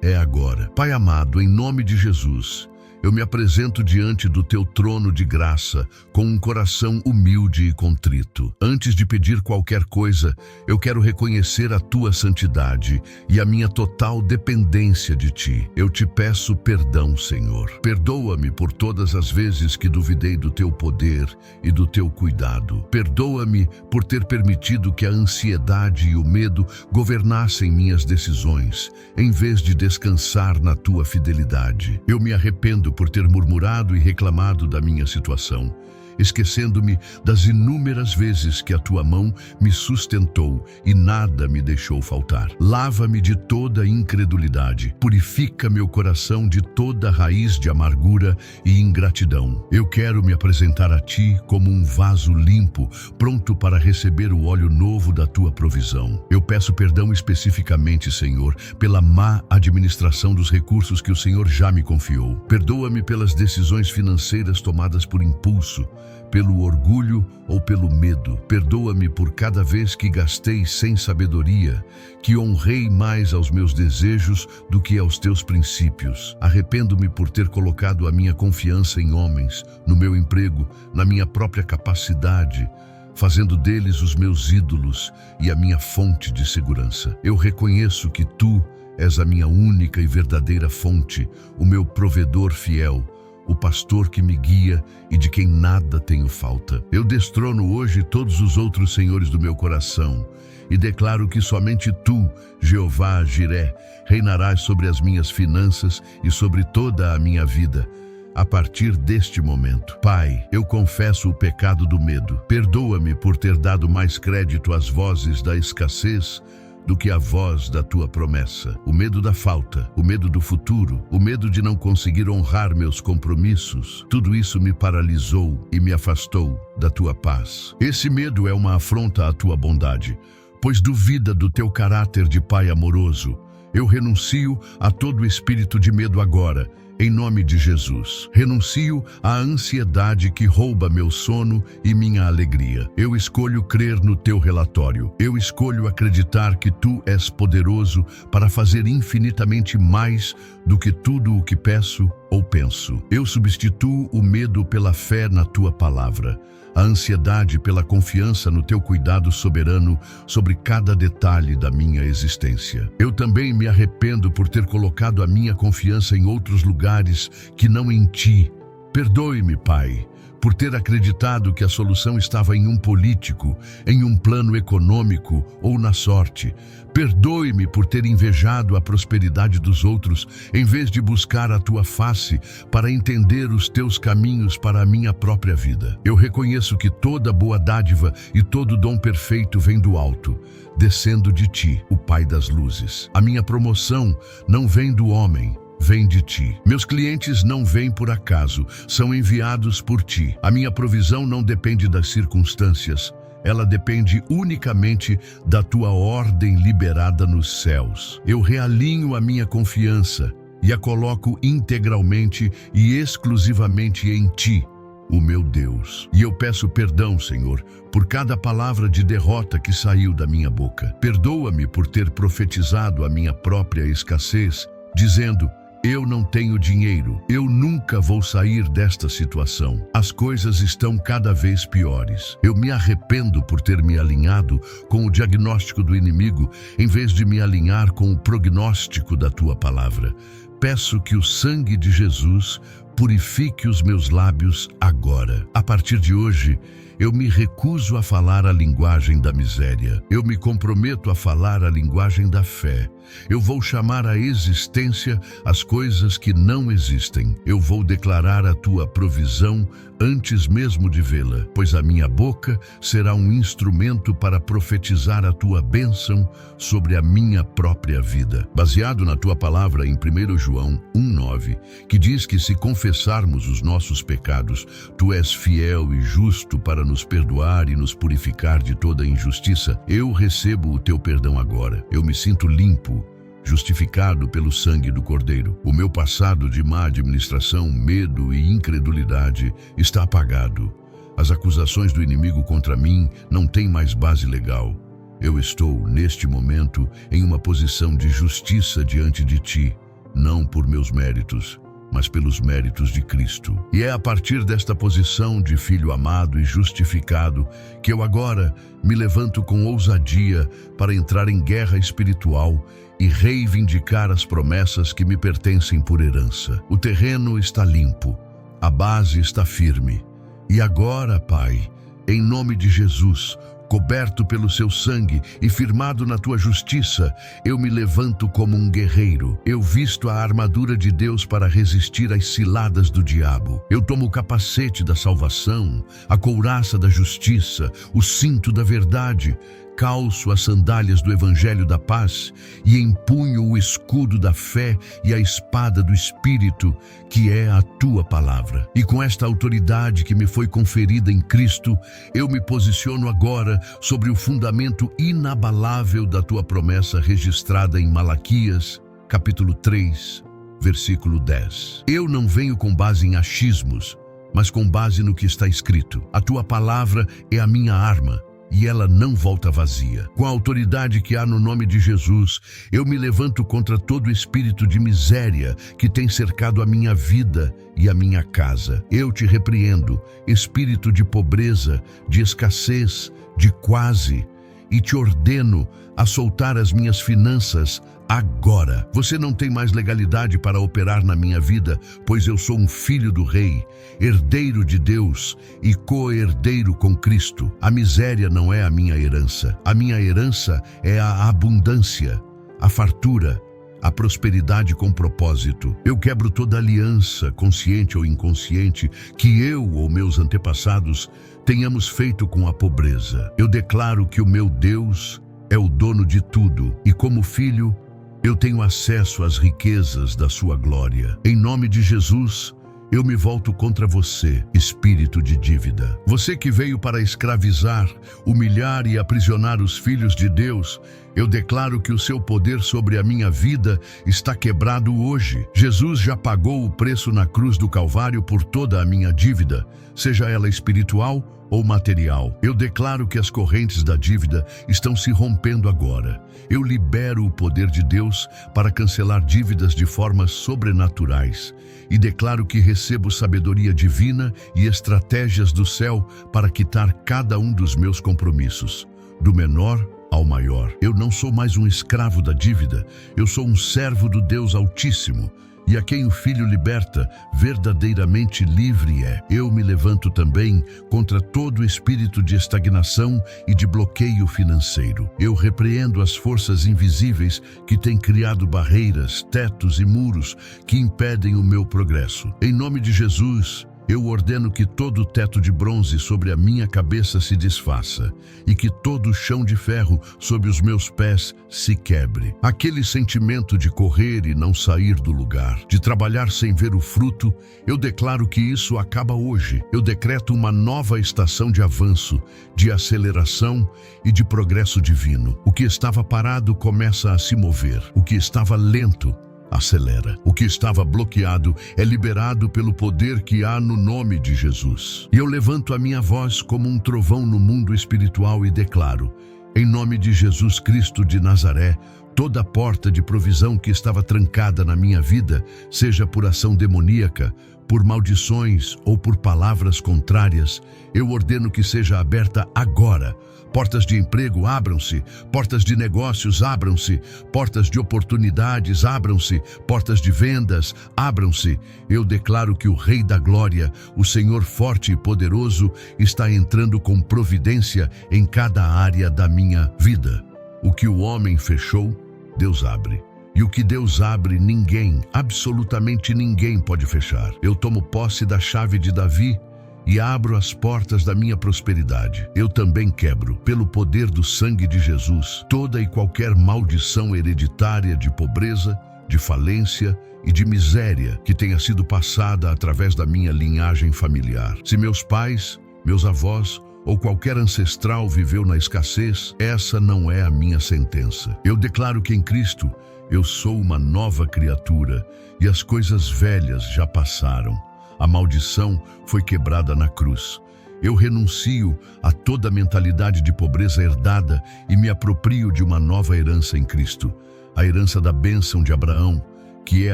é agora. Pai amado, em nome de Jesus, eu me apresento diante do teu trono de graça com um coração humilde e contrito. Antes de pedir qualquer coisa, eu quero reconhecer a tua santidade e a minha total dependência de ti. Eu te peço perdão, Senhor. Perdoa-me por todas as vezes que duvidei do teu poder e do teu cuidado. Perdoa-me por ter permitido que a ansiedade e o medo governassem minhas decisões, em vez de descansar na tua fidelidade. Eu me arrependo por ter murmurado e reclamado da minha situação, esquecendo-me das inúmeras vezes que a tua mão me sustentou e nada me deixou faltar. Lava-me de toda incredulidade, purifica meu coração de toda raiz de amargura e ingratidão. Eu quero me apresentar a ti como um vaso limpo, pronto para receber o óleo novo da tua provisão. Eu peço perdão especificamente, Senhor, pela má administração dos recursos que o Senhor já me confiou. Perdoa-me pelas decisões financeiras tomadas por impulso, pelo orgulho ou pelo medo. Perdoa-me por cada vez que gastei sem sabedoria, que honrei mais aos meus desejos do que aos teus princípios. Arrependo-me por ter colocado a minha confiança em homens, no meu emprego, na minha própria capacidade, fazendo deles os meus ídolos e a minha fonte de segurança. Eu reconheço que tu és a minha única e verdadeira fonte, o meu provedor fiel, o pastor que me guia e de quem nada tenho falta. Eu destrono hoje todos os outros senhores do meu coração e declaro que somente tu, Jeová Jiré, reinarás sobre as minhas finanças e sobre toda a minha vida. A partir deste momento, Pai, eu confesso o pecado do medo. Perdoa-me por ter dado mais crédito às vozes da escassez do que a voz da tua promessa. O medo da falta, o medo do futuro, o medo de não conseguir honrar meus compromissos, tudo isso me paralisou e me afastou da tua paz. Esse medo é uma afronta à tua bondade, pois duvida do teu caráter de Pai amoroso. Eu renuncio a todo espírito de medo agora, em nome de Jesus. Renuncio à ansiedade que rouba meu sono e minha alegria. Eu escolho crer no teu relatório. Eu escolho acreditar que tu és poderoso para fazer infinitamente mais do que tudo o que peço ou penso. Eu substituo o medo pela fé na tua palavra, a ansiedade pela confiança no teu cuidado soberano sobre cada detalhe da minha existência. Eu também me arrependo por ter colocado a minha confiança em outros lugares que não em ti. Perdoe-me, Pai, por ter acreditado que a solução estava em um político, em um plano econômico ou na sorte. Perdoe-me por ter invejado a prosperidade dos outros, em vez de buscar a tua face para entender os teus caminhos para a minha própria vida. Eu reconheço que toda boa dádiva e todo dom perfeito vem do alto, descendo de ti, o Pai das luzes. A minha promoção não vem do homem, vem de ti. Meus clientes não vêm por acaso, são enviados por ti. A minha provisão não depende das circunstâncias, ela depende unicamente da tua ordem liberada nos céus. Eu realinho a minha confiança e a coloco integralmente e exclusivamente em ti, o meu Deus. E eu peço perdão, Senhor, por cada palavra de derrota que saiu da minha boca. Perdoa-me por ter profetizado a minha própria escassez, dizendo: Eu não tenho dinheiro. Eu nunca vou sair desta situação. As coisas estão cada vez piores. Eu me arrependo por ter me alinhado com o diagnóstico do inimigo, em vez de me alinhar com o prognóstico da tua palavra. Peço que o sangue de Jesus purifique os meus lábios agora. A partir de hoje, eu me recuso a falar a linguagem da miséria. Eu me comprometo a falar a linguagem da fé. Eu vou chamar à existência as coisas que não existem. Eu vou declarar a tua provisão antes mesmo de vê-la, pois a minha boca será um instrumento para profetizar a tua bênção sobre a minha própria vida. Baseado na tua palavra em 1 João 1:9, que diz que se confessarmos os nossos pecados, tu és fiel e justo para nos perdoar e nos purificar de toda injustiça. Eu recebo o teu perdão agora. Eu me sinto limpo, justificado pelo sangue do Cordeiro. O meu passado de má administração, medo e incredulidade está apagado. As acusações do inimigo contra mim não têm mais base legal. Eu estou, neste momento, em uma posição de justiça diante de ti, não por meus méritos, mas pelos méritos de Cristo. E é a partir desta posição de filho amado e justificado que eu agora me levanto com ousadia para entrar em guerra espiritual e reivindicar as promessas que me pertencem por herança. O terreno está limpo, a base está firme. E agora, Pai, em nome de Jesus, coberto pelo seu sangue e firmado na tua justiça, eu me levanto como um guerreiro. Eu visto a armadura de Deus para resistir às ciladas do diabo. Eu tomo o capacete da salvação, a couraça da justiça, o cinto da verdade, calço as sandálias do evangelho da paz e empunho o escudo da fé e a espada do Espírito, que é a tua palavra. E com esta autoridade que me foi conferida em Cristo, eu me posiciono agora sobre o fundamento inabalável da tua promessa registrada em Malaquias, capítulo 3, versículo 10. Eu não venho com base em achismos, mas com base no que está escrito. A tua palavra é a minha arma, e ela não volta vazia. Com a autoridade que há no nome de Jesus, eu me levanto contra todo espírito de miséria que tem cercado a minha vida e a minha casa. Eu te repreendo, espírito de pobreza, de escassez, de quase, e te ordeno a soltar as minhas finanças agora. Você não tem mais legalidade para operar na minha vida, pois eu sou um filho do Rei, herdeiro de Deus e co-herdeiro com Cristo. A miséria não é a minha herança. A minha herança é a abundância, a fartura, a prosperidade com propósito. Eu quebro toda aliança, consciente ou inconsciente, que eu ou meus antepassados tenhamos feito com a pobreza. Eu declaro que o meu Deus é o dono de tudo e, como filho, eu tenho acesso às riquezas da sua glória. Em nome de Jesus, eu me volto contra você, espírito de dívida. Você que veio para escravizar, humilhar e aprisionar os filhos de Deus, eu declaro que o seu poder sobre a minha vida está quebrado hoje. Jesus já pagou o preço na cruz do Calvário por toda a minha dívida, seja ela espiritual ou material. Eu declaro que as correntes da dívida estão se rompendo agora. Eu libero o poder de Deus para cancelar dívidas de formas sobrenaturais e declaro que recebo sabedoria divina e estratégias do céu para quitar cada um dos meus compromissos, do menor ao maior. Eu não sou mais um escravo da dívida, eu sou um servo do Deus Altíssimo. E a quem o Filho liberta, verdadeiramente livre é. Eu me levanto também contra todo espírito de estagnação e de bloqueio financeiro. Eu repreendo as forças invisíveis que têm criado barreiras, tetos e muros que impedem o meu progresso. Em nome de Jesus, eu ordeno que todo o teto de bronze sobre a minha cabeça se desfaça e que todo o chão de ferro sob os meus pés se quebre. Aquele sentimento de correr e não sair do lugar, de trabalhar sem ver o fruto, eu declaro que isso acaba hoje. Eu decreto uma nova estação de avanço, de aceleração e de progresso divino. O que estava parado começa a se mover. O que estava lento acelera. O que estava bloqueado é liberado pelo poder que há no nome de Jesus. E eu levanto a minha voz como um trovão no mundo espiritual e declaro: em nome de Jesus Cristo de Nazaré, Toda porta de provisão que estava trancada na minha vida, seja por ação demoníaca, por maldições ou por palavras contrárias, eu ordeno que seja aberta agora. Portas de emprego abram-se, portas de negócios abram-se, portas de oportunidades abram-se, portas de vendas abram-se. Eu declaro que o Rei da Glória, o Senhor forte e poderoso, está entrando com providência em cada área da minha vida. O que o homem fechou, Deus abre. E o que Deus abre, ninguém, absolutamente ninguém pode fechar. Eu tomo posse da chave de Davi e abro as portas da minha prosperidade. Eu também quebro, pelo poder do sangue de Jesus, toda e qualquer maldição hereditária de pobreza, de falência e de miséria que tenha sido passada através da minha linhagem familiar. Se meus pais, meus avós ou qualquer ancestral viveu na escassez, essa não é a minha sentença. Eu declaro que em Cristo eu sou uma nova criatura e as coisas velhas já passaram. A maldição foi quebrada na cruz. Eu renuncio a toda mentalidade de pobreza herdada e me aproprio de uma nova herança em Cristo, a herança da bênção de Abraão, que é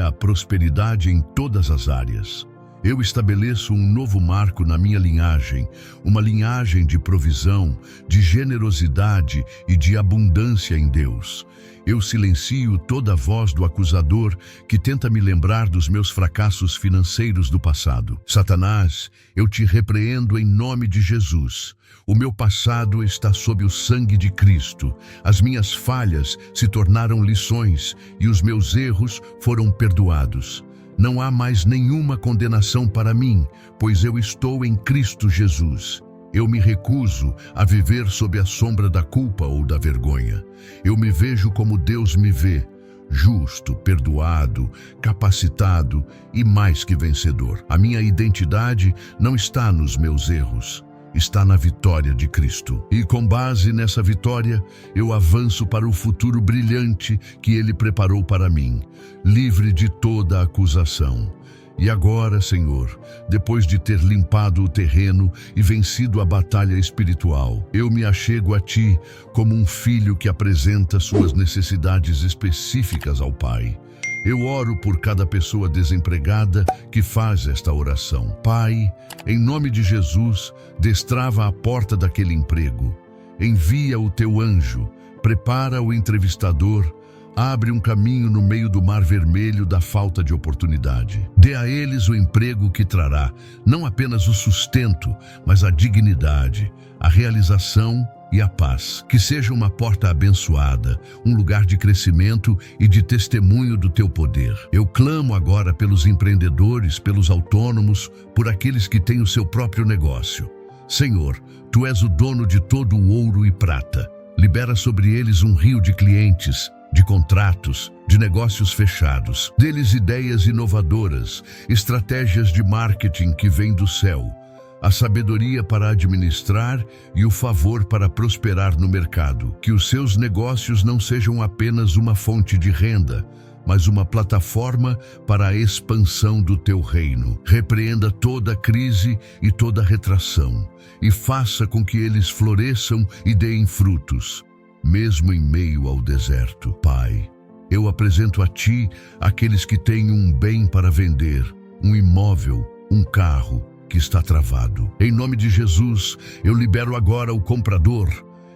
a prosperidade em todas as áreas. Eu estabeleço um novo marco na minha linhagem, uma linhagem de provisão, de generosidade e de abundância em Deus. Eu silencio toda a voz do acusador que tenta me lembrar dos meus fracassos financeiros do passado. Satanás, eu te repreendo em nome de Jesus. O meu passado está sob o sangue de Cristo. As minhas falhas se tornaram lições e os meus erros foram perdoados. Não há mais nenhuma condenação para mim, pois eu estou em Cristo Jesus. Eu me recuso a viver sob a sombra da culpa ou da vergonha. Eu me vejo como Deus me vê, justo, perdoado, capacitado e mais que vencedor. A minha identidade não está nos meus erros, está na vitória de Cristo. E com base nessa vitória, eu avanço para o futuro brilhante que Ele preparou para mim, livre de toda acusação. E agora, Senhor, depois de ter limpado o terreno e vencido a batalha espiritual, eu me achego a Ti como um filho que apresenta suas necessidades específicas ao Pai. Eu oro por cada pessoa desempregada que faz esta oração. Pai, em nome de Jesus, destrava a porta daquele emprego. Envia o Teu anjo, prepara o entrevistador, abre um caminho no meio do mar vermelho da falta de oportunidade. Dê a eles o emprego que trará, não apenas o sustento, mas a dignidade, a realização e a paz. Que seja uma porta abençoada, um lugar de crescimento e de testemunho do Teu poder. Eu clamo agora pelos empreendedores, pelos autônomos, por aqueles que têm o seu próprio negócio. Senhor, Tu és o dono de todo o ouro e prata. Libera sobre eles um rio de clientes, de contratos, de negócios fechados. Dê-lhes ideias inovadoras, estratégias de marketing que vêm do céu, a sabedoria para administrar e o favor para prosperar no mercado. Que os seus negócios não sejam apenas uma fonte de renda, mas uma plataforma para a expansão do Teu reino. Repreenda toda crise e toda retração e faça com que eles floresçam e deem frutos, mesmo em meio ao deserto. Pai, eu apresento a Ti aqueles que têm um bem para vender, um imóvel, um carro que está travado. Em nome de Jesus, eu libero agora o comprador.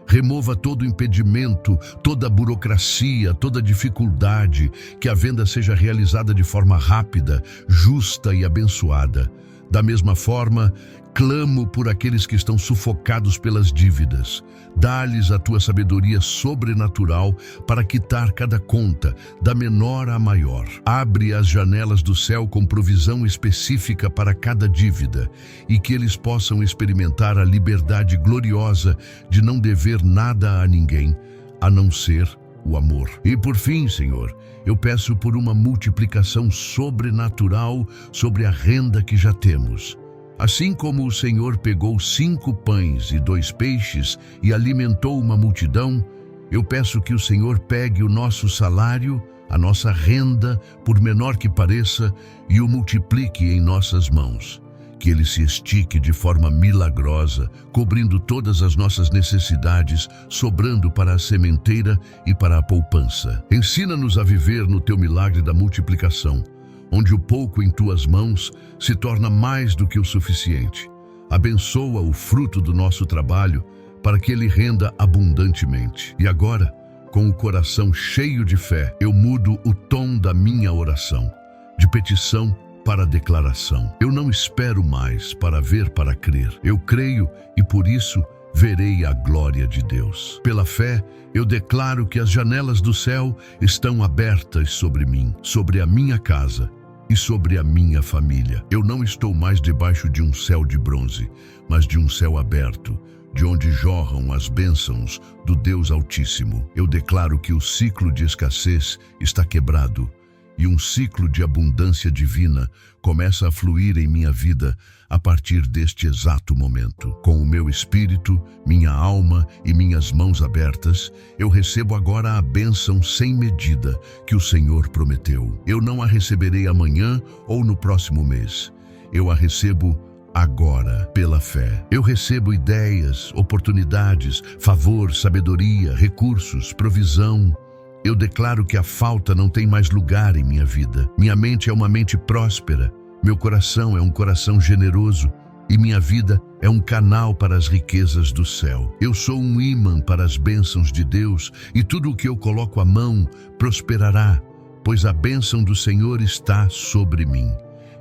Remova todo impedimento, toda burocracia, toda dificuldade, que a venda seja realizada de forma rápida, justa e abençoada. Da mesma forma, clamo por aqueles que estão sufocados pelas dívidas. Dá-lhes a Tua sabedoria sobrenatural para quitar cada conta, da menor à maior. Abre as janelas do céu com provisão específica para cada dívida e que eles possam experimentar a liberdade gloriosa de não dever nada a ninguém, a não ser o amor. E por fim, Senhor, eu peço por uma multiplicação sobrenatural sobre a renda que já temos. Assim como o Senhor pegou 5 pães e 2 peixes e alimentou uma multidão, eu peço que o Senhor pegue o nosso salário, a nossa renda, por menor que pareça, e o multiplique em nossas mãos. que ele se estique de forma milagrosa, cobrindo todas as nossas necessidades, sobrando para a sementeira e para a poupança. Ensina-nos a viver no teu milagre da multiplicação, onde o pouco em tuas mãos se torna mais do que o suficiente. Abençoa o fruto do nosso trabalho para que ele renda abundantemente. E agora, com o coração cheio de fé, eu mudo o tom da minha oração, de petição para declaração. Eu não espero mais para ver, para crer. Eu creio e por isso verei a glória de Deus. Pela fé, eu declaro que as janelas do céu estão abertas sobre mim, sobre a minha casa e sobre a minha família. Eu não estou mais debaixo de um céu de bronze, mas de um céu aberto, de onde jorram as bênçãos do Deus Altíssimo. Eu declaro que o ciclo de escassez está quebrado e um ciclo de abundância divina começa a fluir em minha vida a partir deste exato momento. Com o meu espírito, minha alma e minhas mãos abertas, eu recebo agora a bênção sem medida que o Senhor prometeu. Eu não a receberei amanhã ou no próximo mês. Eu a recebo agora, pela fé. Eu recebo ideias, oportunidades, favor, sabedoria, recursos, provisão. Eu declaro que a falta não tem mais lugar em minha vida. Minha mente é uma mente próspera, meu coração é um coração generoso e minha vida é um canal para as riquezas do céu. Eu sou um ímã para as bênçãos de Deus e tudo o que eu coloco a mão prosperará, pois a bênção do Senhor está sobre mim.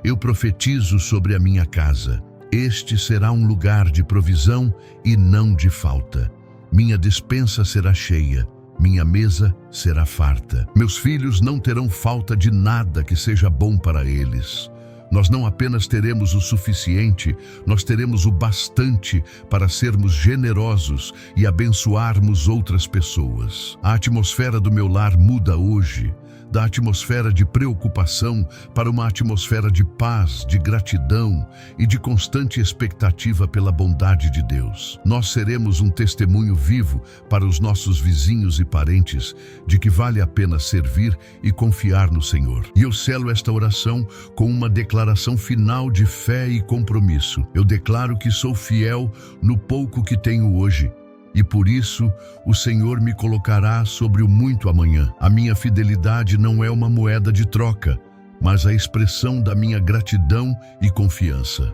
Eu profetizo sobre a minha casa. Este será um lugar de provisão e não de falta. Minha despensa será cheia. Minha mesa será farta. Meus filhos não terão falta de nada que seja bom para eles. Nós não apenas teremos o suficiente, nós teremos o bastante para sermos generosos e abençoarmos outras pessoas. A atmosfera do meu lar muda hoje, da atmosfera de preocupação para uma atmosfera de paz, de gratidão e de constante expectativa pela bondade de Deus. Nós seremos um testemunho vivo para os nossos vizinhos e parentes de que vale a pena servir e confiar no Senhor. E eu selo esta oração com uma declaração final de fé e compromisso. Eu declaro que sou fiel no pouco que tenho hoje, e por isso o Senhor me colocará sobre o muito amanhã. A minha fidelidade não é uma moeda de troca, mas a expressão da minha gratidão e confiança.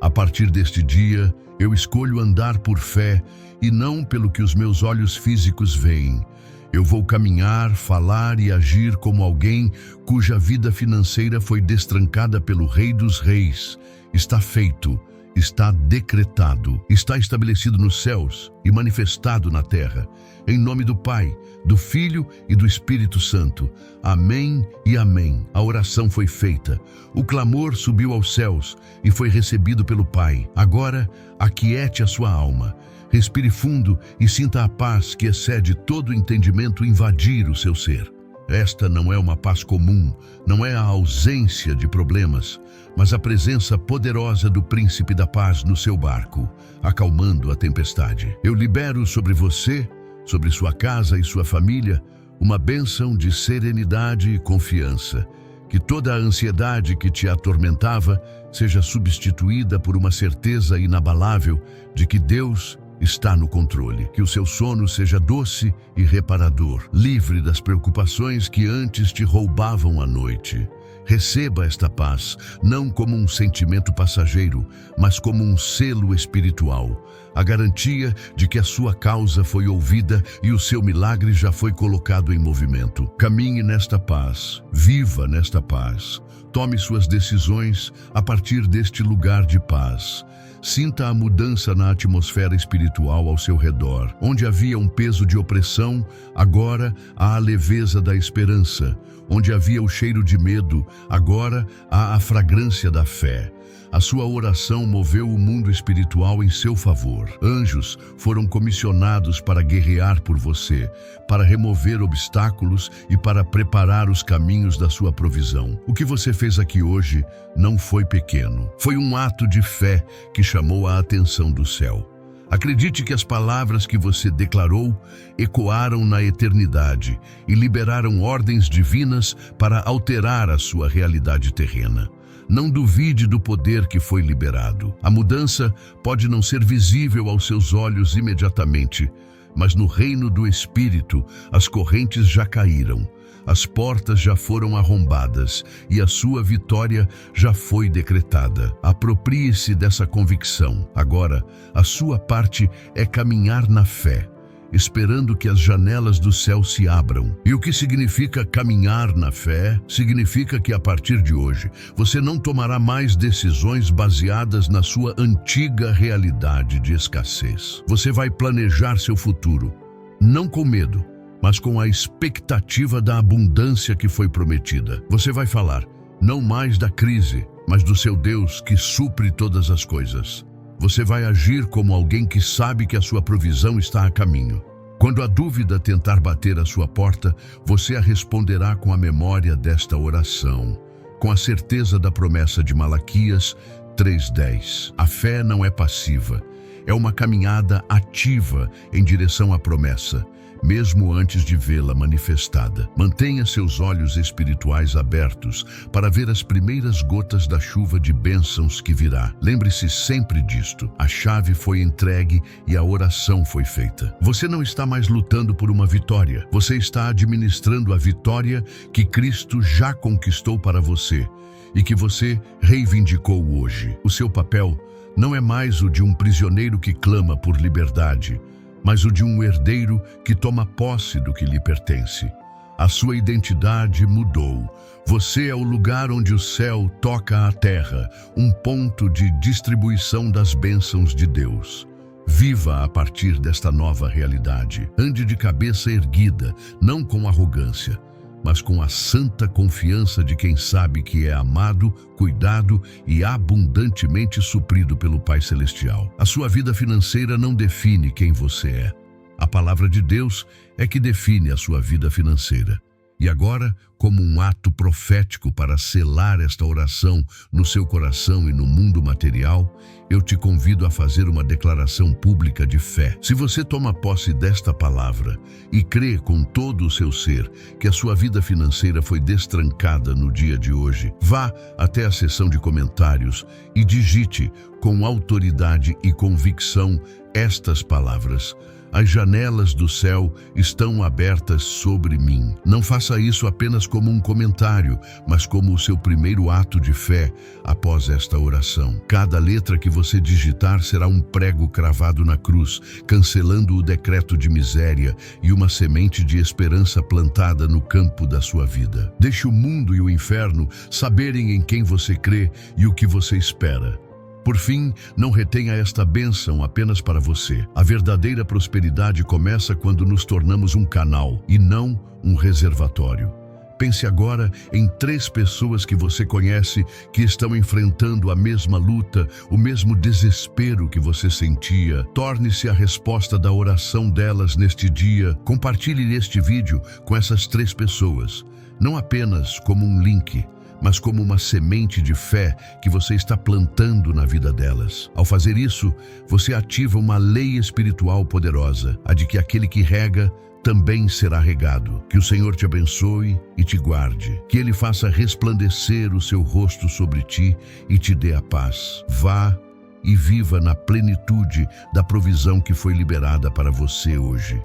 A partir deste dia, eu escolho andar por fé e não pelo que os meus olhos físicos veem. Eu vou caminhar, falar e agir como alguém cuja vida financeira foi destrancada pelo Rei dos Reis. Está feito. Está decretado, está estabelecido nos céus e manifestado na terra. Em nome do Pai, do Filho e do Espírito Santo. Amém e amém. A oração foi feita. O clamor subiu aos céus e foi recebido pelo Pai. Agora, aquiete a sua alma. Respire fundo e sinta a paz que excede todo entendimento invadir o seu ser. Esta não é uma paz comum, não é a ausência de problemas, mas a presença poderosa do Príncipe da Paz no seu barco, acalmando a tempestade. Eu libero sobre você, sobre sua casa e sua família, uma bênção de serenidade e confiança. Que toda a ansiedade que te atormentava seja substituída por uma certeza inabalável de que Deus está no controle. Que o seu sono seja doce e reparador, livre das preocupações que antes te roubavam a noite. Receba esta paz, não como um sentimento passageiro, mas como um selo espiritual, a garantia de que a sua causa foi ouvida e o seu milagre já foi colocado em movimento. Caminhe nesta paz, viva nesta paz, tome suas decisões a partir deste lugar de paz. Sinta a mudança na atmosfera espiritual ao seu redor. Onde havia um peso de opressão, agora há a leveza da esperança. Onde havia o cheiro de medo, agora há a fragrância da fé. A sua oração moveu o mundo espiritual em seu favor. Anjos foram comissionados para guerrear por você, para remover obstáculos e para preparar os caminhos da sua provisão. O que você fez aqui hoje não foi pequeno. Foi um ato de fé que chamou a atenção do céu. Acredite que as palavras que você declarou ecoaram na eternidade e liberaram ordens divinas para alterar a sua realidade terrena. Não duvide do poder que foi liberado. A mudança pode não ser visível aos seus olhos imediatamente, mas no reino do Espírito as correntes já caíram, as portas já foram arrombadas e a sua vitória já foi decretada. Aproprie-se dessa convicção. Agora, a sua parte é caminhar na fé, esperando que as janelas do céu se abram. E o que significa caminhar na fé? Significa que a partir de hoje, você não tomará mais decisões baseadas na sua antiga realidade de escassez. Você vai planejar seu futuro, não com medo, mas com a expectativa da abundância que foi prometida. Você vai falar, não mais da crise, mas do seu Deus que supre todas as coisas. Você vai agir como alguém que sabe que a sua provisão está a caminho. Quando a dúvida tentar bater à sua porta, você a responderá com a memória desta oração, com a certeza da promessa de Malaquias 3:10. A fé não é passiva, é uma caminhada ativa em direção à promessa, mesmo antes de vê-la manifestada. Mantenha seus olhos espirituais abertos para ver as primeiras gotas da chuva de bênçãos que virá. Lembre-se sempre disto: a chave foi entregue e a oração foi feita. Você não está mais lutando por uma vitória, você está administrando a vitória que Cristo já conquistou para você e que você reivindicou hoje. O seu papel não é mais o de um prisioneiro que clama por liberdade, mas o de um herdeiro que toma posse do que lhe pertence. A sua identidade mudou. Você é o lugar onde o céu toca a terra, um ponto de distribuição das bênçãos de Deus. Viva a partir desta nova realidade. Ande de cabeça erguida, não com arrogância, mas com a santa confiança de quem sabe que é amado, cuidado e abundantemente suprido pelo Pai Celestial. A sua vida financeira não define quem você é. A palavra de Deus é que define a sua vida financeira. E agora, como um ato profético para selar esta oração no seu coração e no mundo material, eu te convido a fazer uma declaração pública de fé. Se você toma posse desta palavra e crê com todo o seu ser que a sua vida financeira foi destrancada no dia de hoje, vá até a seção de comentários e digite com autoridade e convicção estas palavras: as janelas do céu estão abertas sobre mim. Não faça isso apenas como um comentário, mas como o seu primeiro ato de fé após esta oração. Cada letra que você digitar será um prego cravado na cruz, cancelando o decreto de miséria e uma semente de esperança plantada no campo da sua vida. Deixe o mundo e o inferno saberem em quem você crê e o que você espera. Por fim, não retenha esta bênção apenas para você. A verdadeira prosperidade começa quando nos tornamos um canal e não um reservatório. Pense agora em 3 pessoas que você conhece que estão enfrentando a mesma luta, o mesmo desespero que você sentia. Torne-se a resposta da oração delas neste dia. Compartilhe este vídeo com essas 3 pessoas, não apenas como um link, mas como uma semente de fé que você está plantando na vida delas. Ao fazer isso, você ativa uma lei espiritual poderosa, a de que aquele que rega também será regado. Que o Senhor te abençoe e te guarde. Que Ele faça resplandecer o seu rosto sobre ti e te dê a paz. Vá e viva na plenitude da provisão que foi liberada para você hoje.